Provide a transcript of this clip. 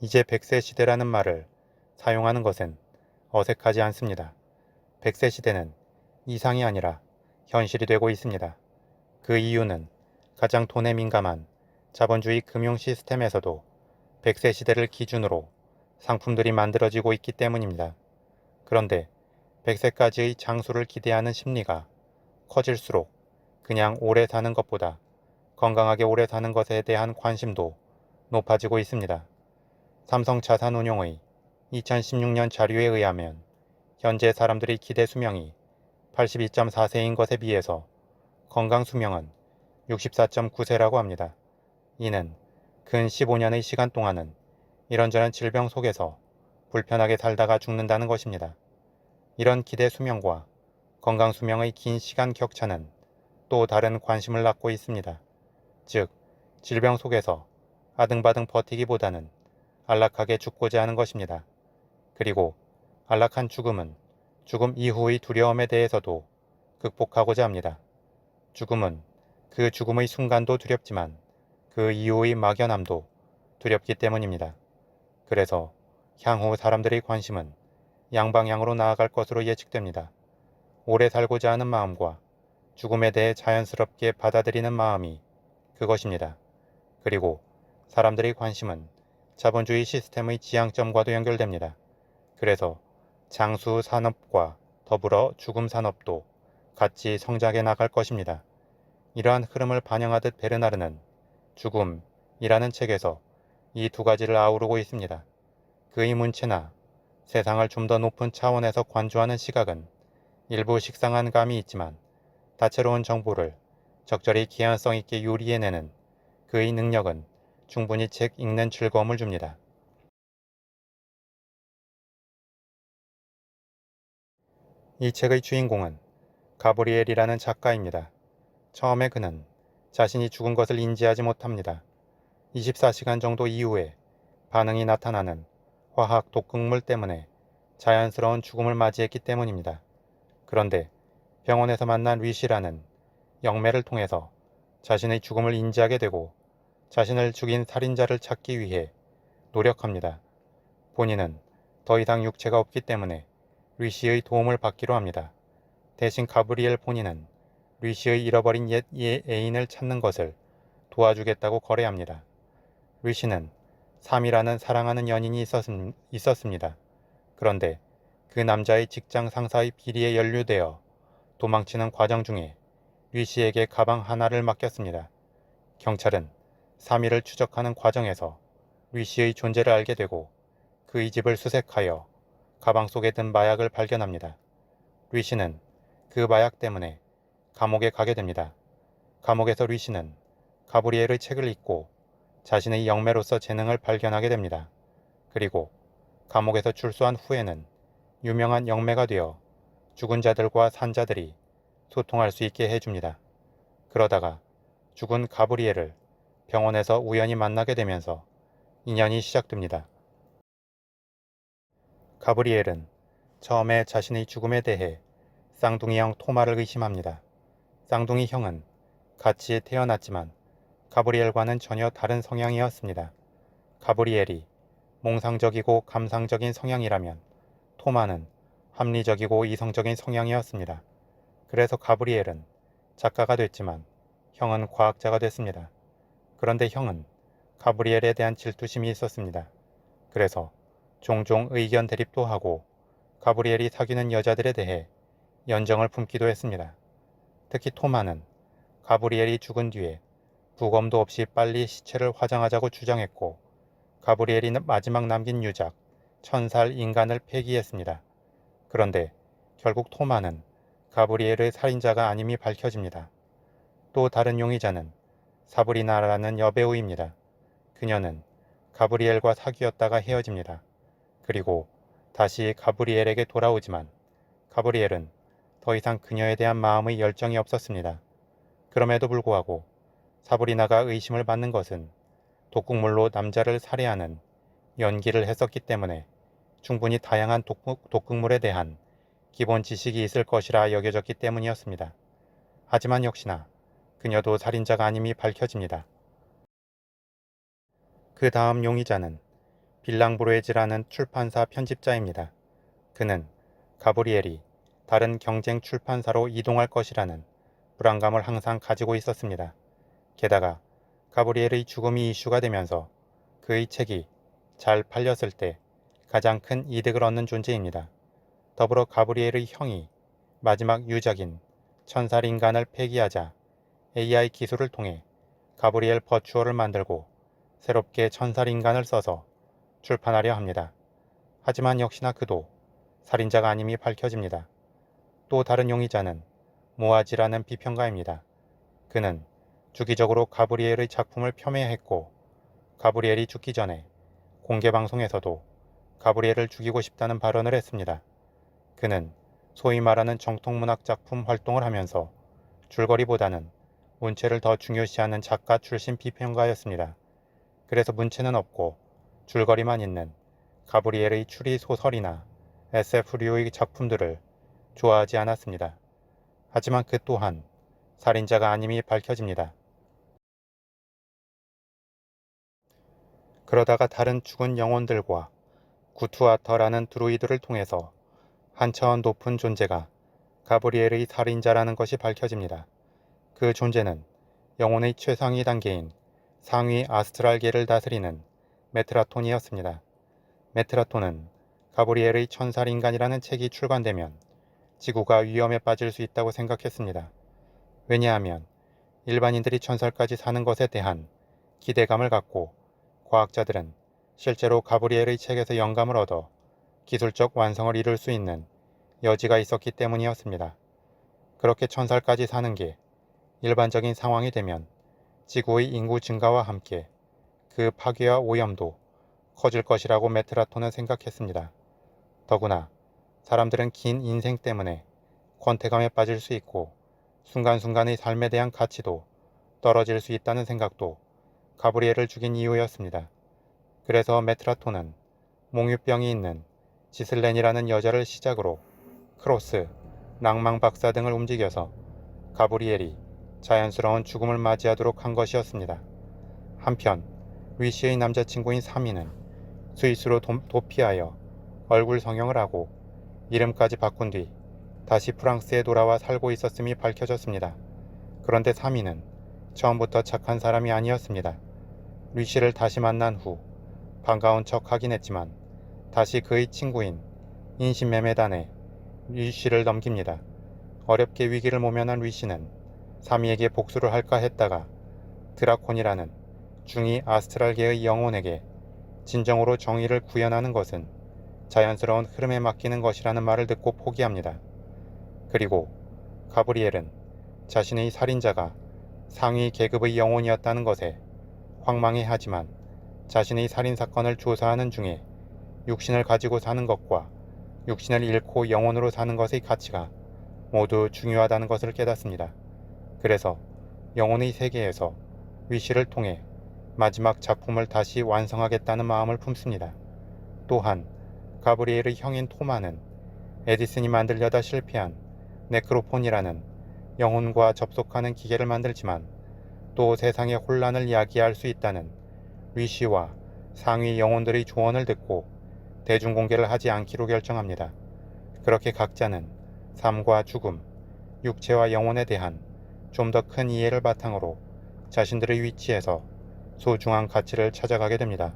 이제 100세 시대라는 말을 사용하는 것은 어색하지 않습니다. 100세 시대는 이상이 아니라 현실이 되고 있습니다. 그 이유는 가장 돈에 민감한 자본주의 금융 시스템에서도 100세 시대를 기준으로 상품들이 만들어지고 있기 때문입니다. 그런데 100세까지의 장수를 기대하는 심리가 커질수록 그냥 오래 사는 것보다 건강하게 오래 사는 것에 대한 관심도 높아지고 있습니다. 삼성 자산운용의 2016년 자료에 의하면 현재 사람들의 기대 수명이 82.4세인 것에 비해서 건강 수명은 64.9세라고 합니다. 이는 근 15년의 시간 동안은 이런저런 질병 속에서 불편하게 살다가 죽는다는 것입니다. 이런 기대 수명과 건강 수명의 긴 시간 격차는 또 다른 관심을 낳고 있습니다. 즉, 질병 속에서 아등바등 버티기보다는 안락하게 죽고자 하는 것입니다. 그리고 안락한 죽음은 죽음 이후의 두려움에 대해서도 극복하고자 합니다. 죽음은 그 죽음의 순간도 두렵지만 그 이후의 막연함도 두렵기 때문입니다. 그래서 향후 사람들의 관심은 양방향으로 나아갈 것으로 예측됩니다. 오래 살고자 하는 마음과 죽음에 대해 자연스럽게 받아들이는 마음이 그것입니다. 그리고 사람들의 관심은 자본주의 시스템의 지향점과도 연결됩니다. 그래서 장수 산업과 더불어 죽음 산업도 같이 성장해 나갈 것입니다. 이러한 흐름을 반영하듯 베르나르는 죽음이라는 책에서 이 두 가지를 아우르고 있습니다. 그의 문체나 세상을 좀 더 높은 차원에서 관조하는 시각은 일부 식상한 감이 있지만 다채로운 정보를 적절히 개연성 있게 요리해내는 그의 능력은 충분히 책 읽는 즐거움을 줍니다. 이 책의 주인공은 가브리엘이라는 작가입니다. 처음에 그는 자신이 죽은 것을 인지하지 못합니다. 24시간 정도 이후에 반응이 나타나는 화학 독극물 때문에 자연스러운 죽음을 맞이했기 때문입니다. 그런데 병원에서 만난 리시라는 영매를 통해서 자신의 죽음을 인지하게 되고 자신을 죽인 살인자를 찾기 위해 노력합니다. 본인은 더 이상 육체가 없기 때문에 리시의 도움을 받기로 합니다. 대신 가브리엘 본인은 리시의 잃어버린 옛 애인을 찾는 것을 도와주겠다고 거래합니다. 리시는 삼이라는 사랑하는 연인이 있었습니다. 그런데 그 남자의 직장 상사의 비리에 연루되어 도망치는 과정 중에 리시에게 가방 하나를 맡겼습니다. 경찰은 삼이를 추적하는 과정에서 리시의 존재를 알게 되고 그의 집을 수색하여 가방 속에 든 마약을 발견합니다. 리시는 그 마약 때문에 감옥에 가게 됩니다. 감옥에서 리시는 가브리엘의 책을 읽고 자신의 영매로서 재능을 발견하게 됩니다. 그리고 감옥에서 출소한 후에는 유명한 영매가 되어 죽은 자들과 산 자들이 소통할 수 있게 해줍니다. 그러다가 죽은 가브리엘을 병원에서 우연히 만나게 되면서 인연이 시작됩니다. 가브리엘은 처음에 자신의 죽음에 대해 쌍둥이 형 토마를 의심합니다. 쌍둥이 형은 같이 태어났지만 가브리엘과는 전혀 다른 성향이었습니다. 가브리엘이 몽상적이고 감상적인 성향이라면 토마는 합리적이고 이성적인 성향이었습니다. 그래서 가브리엘은 작가가 됐지만 형은 과학자가 됐습니다. 그런데 형은 가브리엘에 대한 질투심이 있었습니다. 그래서 종종 의견 대립도 하고 가브리엘이 사귀는 여자들에 대해 연정을 품기도 했습니다. 특히 토마는 가브리엘이 죽은 뒤에 부검도 없이 빨리 시체를 화장하자고 주장했고 가브리엘이 마지막 남긴 유작 천살 인간을 폐기했습니다. 그런데 결국 토마는 가브리엘의 살인자가 아님이 밝혀집니다. 또 다른 용의자는 사브리나라는 여배우입니다. 그녀는 가브리엘과 사귀었다가 헤어집니다. 그리고 다시 가브리엘에게 돌아오지만 가브리엘은 더 이상 그녀에 대한 마음의 열정이 없었습니다. 그럼에도 불구하고 사브리나가 의심을 받는 것은 독극물로 남자를 살해하는 연기를 했었기 때문에 충분히 다양한 독극물에 대한 기본 지식이 있을 것이라 여겨졌기 때문이었습니다. 하지만 역시나 그녀도 살인자가 아님이 밝혀집니다. 그 다음 용의자는 빌랑브로에즈라는 출판사 편집자입니다. 그는 가브리엘이 다른 경쟁 출판사로 이동할 것이라는 불안감을 항상 가지고 있었습니다. 게다가 가브리엘의 죽음이 이슈가 되면서 그의 책이 잘 팔렸을 때 가장 큰 이득을 얻는 존재입니다. 더불어 가브리엘의 형이 마지막 유적인 천살인간을 폐기하자 AI 기술을 통해 가브리엘 버추어를 만들고 새롭게 천살인간을 써서 출판하려 합니다. 하지만 역시나 그도 살인자가 아님이 밝혀집니다. 또 다른 용의자는 모아지라는 비평가입니다. 그는 주기적으로 가브리엘의 작품을 폄훼했고 가브리엘이 죽기 전에 공개방송에서도 가브리엘을 죽이고 싶다는 발언을 했습니다. 그는 소위 말하는 정통문학 작품 활동을 하면서 줄거리보다는 문체를 더 중요시하는 작가 출신 비평가였습니다. 그래서 문체는 없고 줄거리만 있는 가브리엘의 추리 소설이나 SF류의 작품들을 좋아하지 않았습니다. 하지만 그 또한 살인자가 아님이 밝혀집니다. 그러다가 다른 죽은 영혼들과 구투아터라는 드루이드를 통해서 한 차원 높은 존재가 가브리엘의 살인자라는 것이 밝혀집니다. 그 존재는 영혼의 최상위 단계인 상위 아스트랄계를 다스리는 메트라톤이었습니다. 메트라톤은 가브리엘의 천살인간이라는 책이 출간되면 지구가 위험에 빠질 수 있다고 생각했습니다. 왜냐하면 일반인들이 천살까지 사는 것에 대한 기대감을 갖고 과학자들은 실제로 가브리엘의 책에서 영감을 얻어 기술적 완성을 이룰 수 있는 여지가 있었기 때문이었습니다. 그렇게 천살까지 사는 게 일반적인 상황이 되면 지구의 인구 증가와 함께 그 파괴와 오염도 커질 것이라고 메트라톤은 생각했습니다. 더구나 사람들은 긴 인생 때문에 권태감에 빠질 수 있고 순간순간의 삶에 대한 가치도 떨어질 수 있다는 생각도 가브리엘을 죽인 이유였습니다. 그래서 메트라톤은 몽유병이 있는 지슬렌이라는 여자를 시작으로 크로스, 낭망박사 등을 움직여서 가브리엘이 자연스러운 죽음을 맞이하도록 한 것이었습니다. 한편 위시의 남자친구인 사미는 스위스로 도피하여 얼굴 성형을 하고 이름까지 바꾼 뒤 다시 프랑스에 돌아와 살고 있었음이 밝혀졌습니다. 그런데 사미는 처음부터 착한 사람이 아니었습니다. 위시를 다시 만난 후 반가운 척 하긴 했지만 다시 그의 친구인 인신매매단에 위시를 넘깁니다. 어렵게 위기를 모면한 위시는 사미에게 복수를 할까 했다가 드라콘이라는 중위 아스트랄계의 영혼에게 진정으로 정의를 구현하는 것은 자연스러운 흐름에 맡기는 것이라는 말을 듣고 포기합니다. 그리고 가브리엘은 자신의 살인자가 상위 계급의 영혼이었다는 것에 황망해하지만 자신의 살인사건을 조사하는 중에 육신을 가지고 사는 것과 육신을 잃고 영혼으로 사는 것의 가치가 모두 중요하다는 것을 깨닫습니다. 그래서 영혼의 세계에서 위시를 통해 마지막 작품을 다시 완성하겠다는 마음을 품습니다. 또한 가브리엘의 형인 토마는 에디슨이 만들려다 실패한 네크로폰이라는 영혼과 접속하는 기계를 만들지만 또 세상의 혼란을 야기할 수 있다는 위시와 상위 영혼들의 조언을 듣고 대중공개를 하지 않기로 결정합니다. 그렇게 각자는 삶과 죽음, 육체와 영혼에 대한 좀 더 큰 이해를 바탕으로 자신들의 위치에서 소중한 가치를 찾아가게 됩니다.